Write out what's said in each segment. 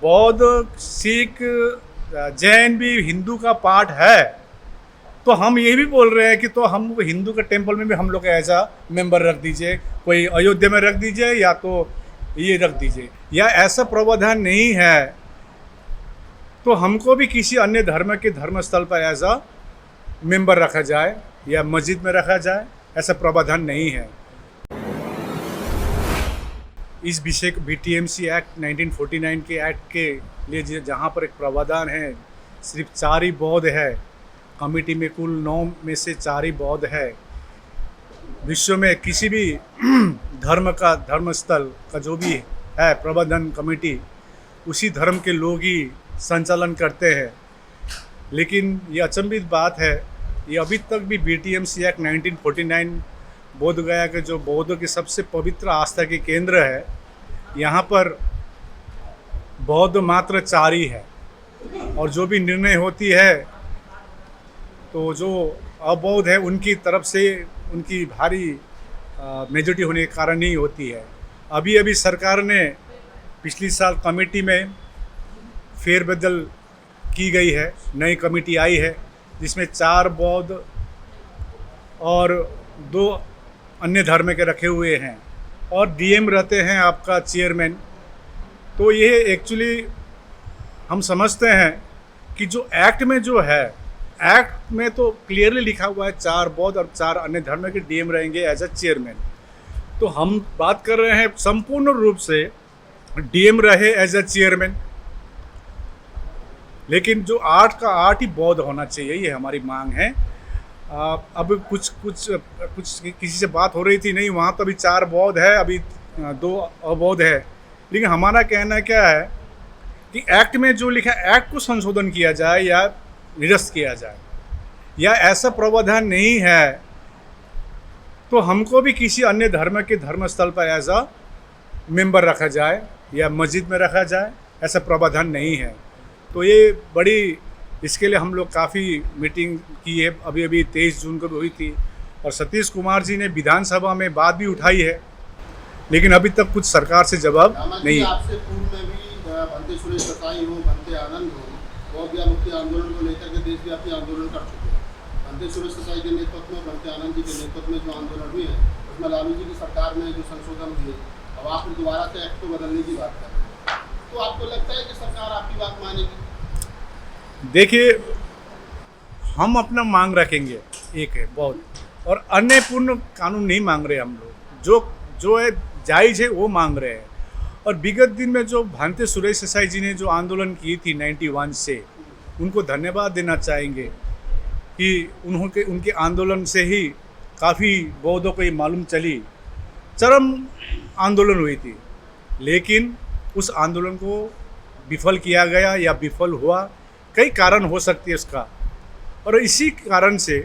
बौद्ध, सिख, जैन भी हिंदू का पार्ट है, तो हम ये भी बोल रहे हैं कि तो हम हिंदू के टेम्पल में भी हम लोग ऐसा मेंबर रख दीजिए, कोई अयोध्या में रख दीजिए या तो ये रख दीजिए, या ऐसा प्रावधान नहीं है तो हमको भी किसी अन्य धर्म के धर्मस्थल पर ऐसा मेंबर रखा जाए या मस्जिद में रखा जाए, ऐसा प्रावधान नहीं है। इस विषय BTMC एक्ट 1949 के एक्ट के लिए जहाँ पर एक प्रावधान है, सिर्फ 4 ही बौद्ध है, कमेटी में कुल 9 में से 4 ही बौद्ध है। विश्व में किसी भी धर्म का धर्मस्थल का जो भी है प्रबंधन कमेटी, उसी धर्म के लोग ही संचालन करते हैं। लेकिन ये अचंभित बात है, ये अभी तक भी BTMC एक्ट 1949 बोध गया के जो बौद्धों की सबसे पवित्र आस्था के केंद्र है, यहाँ पर बौद्ध मात्र 4 ही है, और जो भी निर्णय होती है तो जो अबौद्ध है उनकी तरफ से उनकी भारी मेजॉरिटी होने के कारण ही होती है। अभी अभी सरकार ने पिछली साल कमेटी में फेरबदल की गई है, नई कमेटी आई है जिसमें 4 बौद्ध और 2 अन्य धर्म के रखे हुए हैं, और DM रहते हैं आपका चेयरमैन। तो ये एक्चुअली हम समझते हैं कि जो एक्ट में जो है, एक्ट में तो क्लियरली लिखा हुआ है 4 बौद्ध और 4 अन्य धर्म के DM रहेंगे एज अ चेयरमैन। तो हम बात कर रहे हैं संपूर्ण रूप से DM रहे एज अ चेयरमैन, लेकिन जो 8 का 8 ही बौद्ध होना चाहिए, ये हमारी मांग है। अब कुछ किसी से बात हो रही थी, नहीं वहाँ तो अभी 4 बौद्ध है, अभी 2 अबौद्ध है। लेकिन हमारा कहना क्या है कि एक्ट में जो लिखा है, एक्ट को संशोधन किया जाए या निरस्त किया जाए, या ऐसा प्रावधान नहीं है तो हमको भी किसी अन्य धर्म के धर्मस्थल पर ऐसा मेंबर रखा जाए या मस्जिद में रखा जाए, ऐसा प्रावधान नहीं है। तो ये बड़ी, इसके लिए हम लोग काफ़ी मीटिंग की है, अभी 23 जून को भी हुई थी, और सतीश कुमार जी ने विधानसभा में बात भी उठाई है, लेकिन अभी तक कुछ सरकार से जवाब नहीं है। आपसे पूर्व में भी भंते सुरेश ससाई हो, भंते आनंद हो, बौद्ध मुक्ति आंदोलन को लेकर के देशव्यापी आंदोलन कर चुके हैं। भंते सुरेश ससाई के नेतृत्व में, भंते आनंद जी के नेतृत्व में जो आंदोलन हुए हैं, उसमें लालू जी की सरकार में जो संशोधन हुए, अब आप दोबारा से एक्ट को बदलने की बात कर रहे हैं, तो आपको लगता है कि सरकार आपकी बात मानेगी? देखिए, हम अपना मांग रखेंगे, एक है बौद्ध, और अन्य पूर्ण कानून नहीं मांग रहे हम लोग, जो है जायज़ है वो मांग रहे हैं। और विगत दिन में जो भांते सुरेश ससाई जी ने जो आंदोलन की थी 91 से, उनको धन्यवाद देना चाहेंगे कि उनके आंदोलन से ही काफ़ी बौद्धों को ये मालूम चली, चरम आंदोलन हुई थी, लेकिन उस आंदोलन को विफल किया गया या विफल हुआ, कई कारण हो सकती है उसका। और इसी कारण से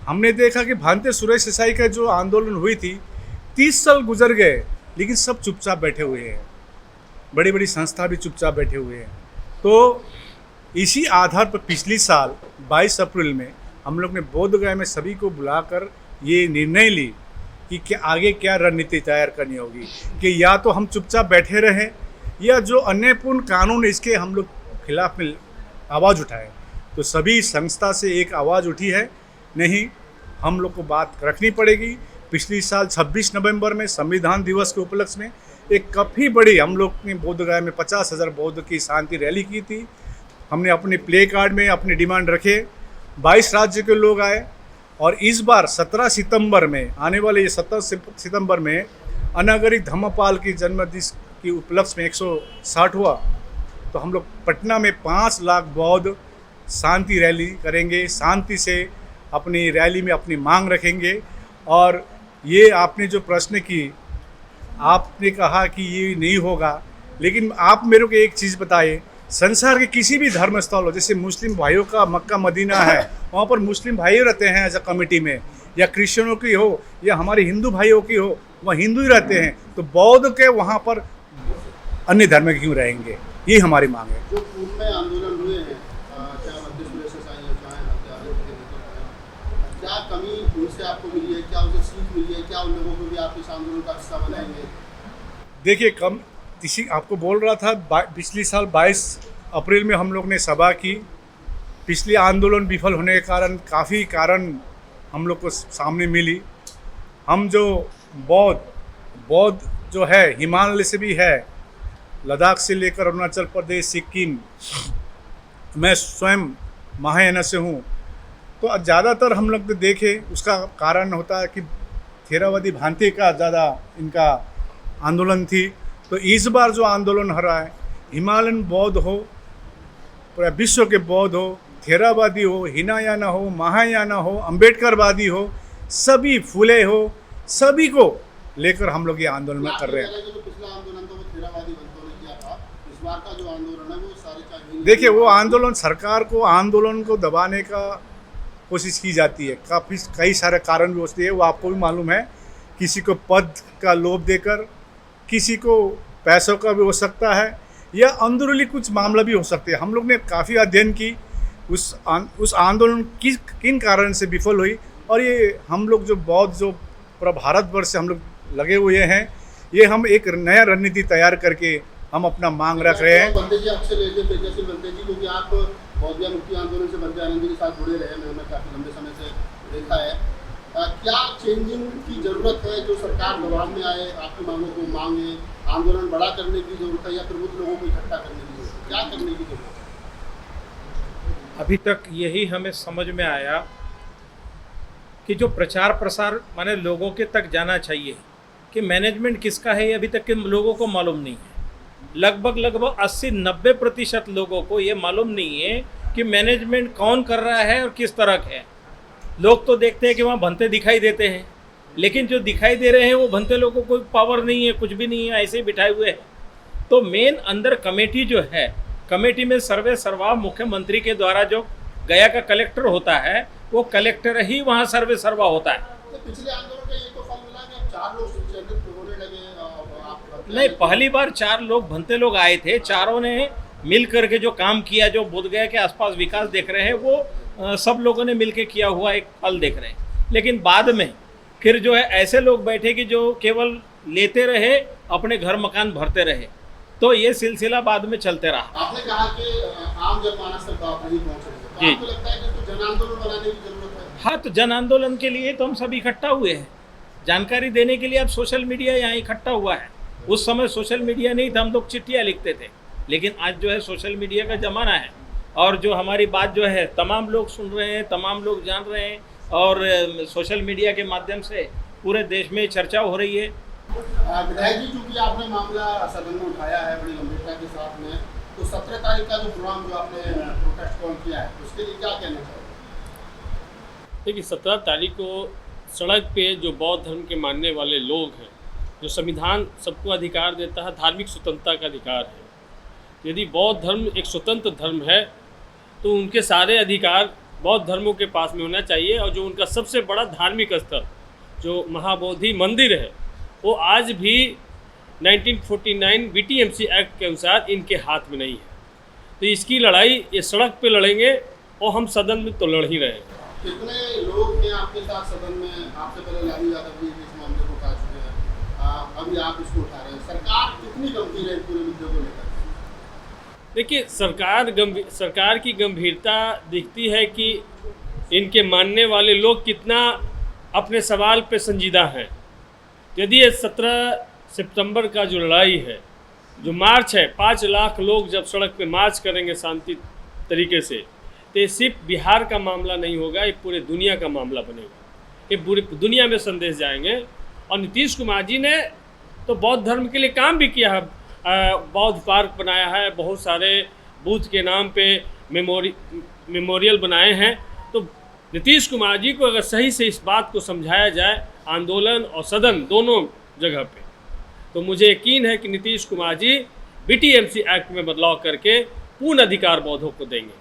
हमने देखा कि भांते सुरेश ससाई का जो आंदोलन हुई थी, 30 साल गुजर गए, लेकिन सब चुपचाप बैठे हुए हैं, बड़ी बड़ी संस्था भी चुपचाप बैठे हुए हैं। तो इसी आधार पर पिछली साल 22 अप्रैल में हम लोग ने बोध गया में सभी को बुलाकर ये निर्णय ली कि क्या आगे क्या रणनीति तैयार करनी होगी, कि या तो हम चुपचाप बैठे रहें या जो अन्यायपूर्ण कानून इसके हम लोग खिलाफ में आवाज़ उठाएं। तो सभी संस्था से एक आवाज़ उठी है, नहीं हम लोग को बात रखनी पड़ेगी। पिछली साल 26 नवंबर में संविधान दिवस के उपलक्ष्य में एक काफ़ी बड़ी हम लोग ने बोधगया में 50,000 बौद्ध की शांति रैली की थी। हमने अपने प्ले कार्ड में अपने डिमांड रखे, 22 राज्य के लोग आए, और इस बार 17 सितंबर में, आने वाले ये 17 सितंबर में अनागरिक धम्मपाल की जन्मदिन की उपलक्ष्य में 160 हुआ, तो हम लोग पटना में 5 लाख बौद्ध शांति रैली करेंगे, शांति से अपनी रैली में अपनी मांग रखेंगे। और ये आपने जो प्रश्न की, आपने कहा कि ये नहीं होगा, लेकिन आप मेरे को एक चीज़ बताइए, संसार के किसी भी धर्म स्थल हो, जैसे मुस्लिम भाइयों का मक्का मदीना है, वहाँ पर मुस्लिम भाई रहते हैं एज अ कमेटी में, या क्रिश्चियनों की हो या हमारे हिंदू भाइयों की हो, वहाँ हिंदू ही रहते हैं, तो बौद्ध के वहाँ पर अन्य धर्म के क्यों रहेंगे, ये हमारी मांग है। जो पूर्व में आंदोलन हुए हैं, चाहे भंते सुरेश ससाई हो, चाहे भंते आनंद के नेतृत्व में, क्या कमी उनसे आपको मिली है, क्या उनसे सीख मिली है, क्या उन लोगों को भी आप इस आंदोलन का हिस्सा बनाएंगे? देखिए, इसी आपको बोल रहा था पिछली साल 22 अप्रैल में हम लोग ने सभा की। पिछले आंदोलन विफल होने के कारण काफ़ी कारण हम लोग को सामने मिली। हम जो बौद्ध जो है हिमालय से भी है, लद्दाख से लेकर अरुणाचल प्रदेश, सिक्किम, मैं स्वयं महायाना से हूँ। तो ज़्यादातर हम लोग देखे उसका कारण होता है कि थेरावादी भांति का ज़्यादा इनका आंदोलन थी। तो इस बार जो आंदोलन हो रहा है, हिमालयन बौद्ध हो, पूरा विश्व के बौद्ध हो, थेरावादी हो, हिनायाना हो, महायाना हो, अम्बेडकरवादी हो, सभी फूले हो, सभी को लेकर हम लोग ये आंदोलन में कर रहे हैं। जो पिछला आंदोलन था वो थेरावादी बंटों ने किया था, इस बार का जो आंदोलन है वो सारे का देखिए, वो आंदोलन सरकार को आंदोलन को दबाने का कोशिश की जाती है। कई सारे कारण भी होते हैं, वो आपको भी मालूम है। किसी को पद का लोभ देकर, किसी को पैसों का भी हो सकता है, या अंदरूनी कुछ मामला भी हो सकते हैं। हम लोग ने काफ़ी अध्ययन की उस आंदोलन किन कारण से विफल हुई, और ये हम लोग जो बौद्ध जो पूरा भारतवर्ष से हम लोग लगे हुए हैं, ये हम एक नया रणनीति तैयार करके हम अपना मांग रख रहे हैं। बंते जी आपसे लेते तेजस्वी बंते जी, क्योंकि आप बौद्ध मुक्ति आंदोलन से बंते आनंद जी के साथ जुड़े रहे, मैंने काफ़ी लंबे समय से देखा है। क्या चेंजिंग की ज़रूरत है, जो सरकार दबाव में आए, आपकी मांगों को मांगे, आंदोलन बड़ा करने की ज़रूरत है, या प्रबुद्ध लोगों को इकट्ठा करने की ज़रूरत है? क्या करने की ज़रूरत है? अभी तक यही हमें समझ में आया कि जो प्रचार प्रसार माने लोगों के तक जाना चाहिए कि मैनेजमेंट किसका है, ये अभी तक के लोगों को मालूम नहीं है। लगभग 80-90% लोगों को ये मालूम नहीं है कि मैनेजमेंट कौन कर रहा है और किस तरह का है। लोग तो देखते हैं कि वहाँ भंते दिखाई देते हैं, लेकिन जो दिखाई दे रहे हैं वो भंते लोगों को कोई पावर नहीं है, कुछ भी नहीं है, ऐसे ही बिठाए हुए हैं। तो मेन अंदर कमेटी जो है, कमेटी में सर्वे सर्वा मुख्यमंत्री के द्वारा जो गया का कलेक्टर होता है, वो कलेक्टर ही वहाँ सर्वे सर्वा होता है। तो पिछले आंदोलन का ये तो फल मिला कि अब 4 लोग चयनित होने लगे। नहीं, पहली बार 4 लोग भंते लोग आए थे, चारों ने मिल करके जो काम किया, जो बोधगया के आसपास विकास देख रहे हैं, वो सब लोगों ने मिल के किया हुआ एक फल देख रहे हैं। लेकिन बाद में फिर जो है ऐसे लोग बैठे कि जो केवल लेते रहे, अपने घर मकान भरते रहे, तो ये सिलसिला बाद में चलते रहा। आपने कहा कि आम जनमानस तक बात नहीं पहुंच रही है, तो जी। आपको लगता है कि तो जन आंदोलन बनाने की जरूरत है? हाँ, तो जन आंदोलन के लिए तो हम सब इकट्ठा हुए हैं। जानकारी देने के लिए अब सोशल मीडिया यहाँ इकट्ठा हुआ है। उस समय सोशल मीडिया नहीं था, हम लोग चिट्ठियाँ लिखते थे, लेकिन आज जो है सोशल मीडिया का ज़माना है, और जो हमारी बात जो है तमाम लोग सुन रहे हैं, तमाम लोग जान रहे हैं, और सोशल मीडिया के माध्यम से पूरे देश में चर्चा हो रही है। विधायक जी, चूंकि आपने मामला सदन में उठाया है बड़ी गंभीरता के साथ में, तो 17 तारीख का जो प्रोग्राम जो आपने प्रोटेस्ट कॉल किया है, उसके लिए क्या कहना चाहोगे? देखिए, 17 तारीख को सड़क पे जो बौद्ध धर्म के मानने वाले लोग हैं, जो संविधान सबको अधिकार देता है, धार्मिक स्वतंत्रता का अधिकार है। यदि बौद्ध धर्म एक स्वतंत्र धर्म है, तो उनके सारे अधिकार बौद्ध धर्मों के पास में होना चाहिए। और जो उनका सबसे बड़ा धार्मिक स्थल जो महाबोधि मंदिर है, वो आज भी 1949 बीटीएमसी एक्ट के अनुसार इनके हाथ में नहीं है। तो इसकी लड़ाई ये सड़क पे लड़ेंगे, और हम सदन में तो लड़ ही रहे हैं। कितने लोग हैं आपके साथ सदन में? आपसे पहले लालू यादव जी इस मामले को उठा चुके हैं, अभी आप इसको उठा रहे हैं। सरकार कितनी गंभीर है पूरे मुद्दे को लेकर? देखिए, सरकार की गंभीरता दिखती है कि इनके मानने वाले लोग कितना अपने सवाल पे संजीदा हैं। यदि ये 17 सितंबर का जो लड़ाई है, जो मार्च है, 5 लाख लोग जब सड़क पे मार्च करेंगे शांति तरीके से, तो ये सिर्फ बिहार का मामला नहीं होगा, ये पूरे दुनिया का मामला बनेगा। ये पूरी दुनिया में संदेश जाएंगे। और नीतीश कुमार जी ने तो बौद्ध धर्म के लिए काम भी किया है, बौद्ध पार्क बनाया है, बहुत सारे बुद्ध के नाम पे मेमोरियल बनाए हैं। तो नीतीश कुमार जी को अगर सही से इस बात को समझाया जाए, आंदोलन और सदन दोनों जगह पे, तो मुझे यकीन है कि नीतीश कुमार जी बीटीएमसी एक्ट में बदलाव करके पूर्ण अधिकार बौद्धों को देंगे।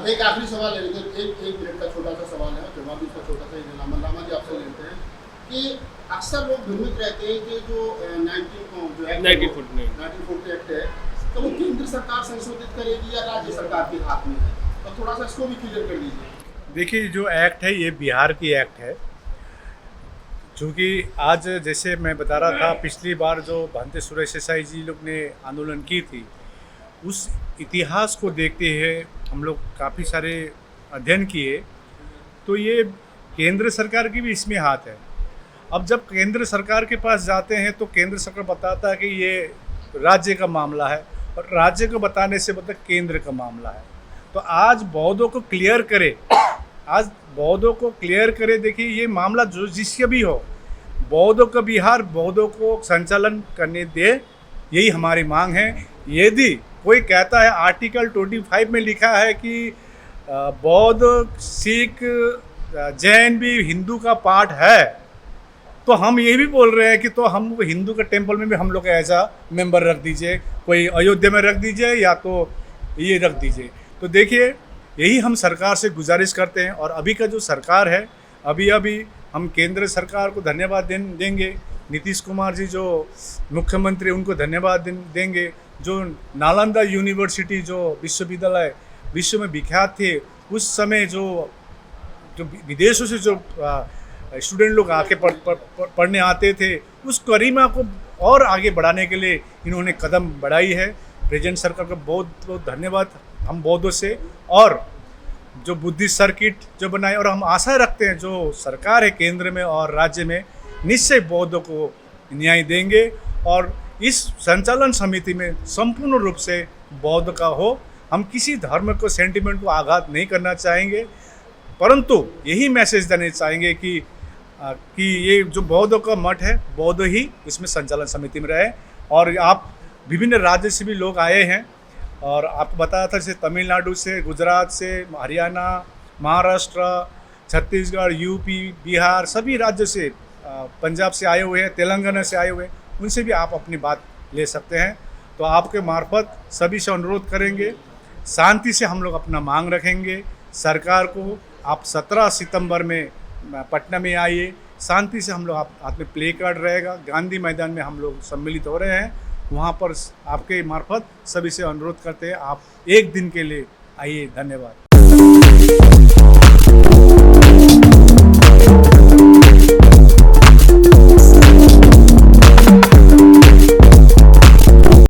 एक आखिरी सवाल है, एक मिनट का छोटा सा सवाल है, जवाब इसका छोटा सा ही देना। लामा जी आपसे लेते हैं कि अक्सर लोग भ्रमित रहते हैं कि जो 1940 एक्ट है, तो वो केंद्र सरकार संशोधित करेगी या राज्य सरकार के हाथ में है, तो थोड़ा सा इसको भी क्लियर कर दीजिए। देखिए, जो एक्ट है ये बिहार की एक्ट है। क्योंकि आज जैसे मैं बता रहा था, पिछली बार जो भंते सुरेश देसाई जी लोग ने आंदोलन की थी, उस इतिहास को देखते हुए हम लोग काफ़ी सारे अध्ययन किए, तो ये केंद्र सरकार की भी इसमें हाथ है। अब जब केंद्र सरकार के पास जाते हैं तो केंद्र सरकार बताता है कि ये राज्य का मामला है, और राज्य को बताने से मतलब केंद्र का मामला है। तो आज बौद्धों को क्लियर करे, आज बौद्धों को क्लियर करे। देखिए, ये मामला जो जिसका भी हो, बौद्धों का बिहार बौद्धों को संचालन करने दे, यही हमारी मांग है। यदि कोई कहता है आर्टिकल 25 में लिखा है कि बौद्ध, सिख, जैन भी हिंदू का पार्ट है, तो हम ये भी बोल रहे हैं कि तो हम हिंदू के टेम्पल में भी हम लोग ऐसा मेंबर रख दीजिए, कोई अयोध्या में रख दीजिए या तो ये रख दीजिए। तो देखिए, यही हम सरकार से गुजारिश करते हैं। और अभी का जो सरकार है, अभी हम केंद्र सरकार को धन्यवाद देंगे। नीतीश कुमार जी जो मुख्यमंत्री, उनको धन्यवाद देंगे। जो नालंदा यूनिवर्सिटी जो विश्वविद्यालय विश्व में विख्यात थे, उस समय जो विदेशों से जो स्टूडेंट लोग आके पढ़ने आते थे, उस गरिमा को और आगे बढ़ाने के लिए इन्होंने कदम बढ़ाई है। प्रेजेंट सरकार का बहुत बहुत धन्यवाद हम बौद्धों से। और जो बुद्धिस्ट सर्किट जो बनाए, और हम आशा रखते हैं जो सरकार है केंद्र में और राज्य में, निश्चय बौद्धों को न्याय देंगे और इस संचालन समिति में संपूर्ण रूप से बौद्ध का हो। हम किसी धर्म को, सेंटिमेंट को आघात नहीं करना चाहेंगे, परंतु यही मैसेज देना चाहेंगे कि ये जो बौद्धों का मठ है, बौद्ध ही इसमें संचालन समिति में रहे। और आप विभिन्न राज्य से भी लोग आए हैं, और आपको बताया था जैसे तमिलनाडु से, गुजरात से, हरियाणा, महाराष्ट्र, छत्तीसगढ़, यूपी, बिहार, सभी राज्य से, पंजाब से आए हुए हैं, तेलंगाना से आए हुए हैं, उनसे भी आप अपनी बात ले सकते हैं। तो आपके मार्फत सभी से अनुरोध करेंगे, शांति से हम लोग अपना मांग रखेंगे सरकार को। आप 17 सितंबर में पटना में आइए, शांति से हम लोग हाथ में प्ले कार्ड रहेगा, गांधी मैदान में हम लोग सम्मिलित हो रहे हैं। वहाँ पर आपके मार्फत सभी से अनुरोध करते हैं, आप एक दिन के लिए आइए। धन्यवाद।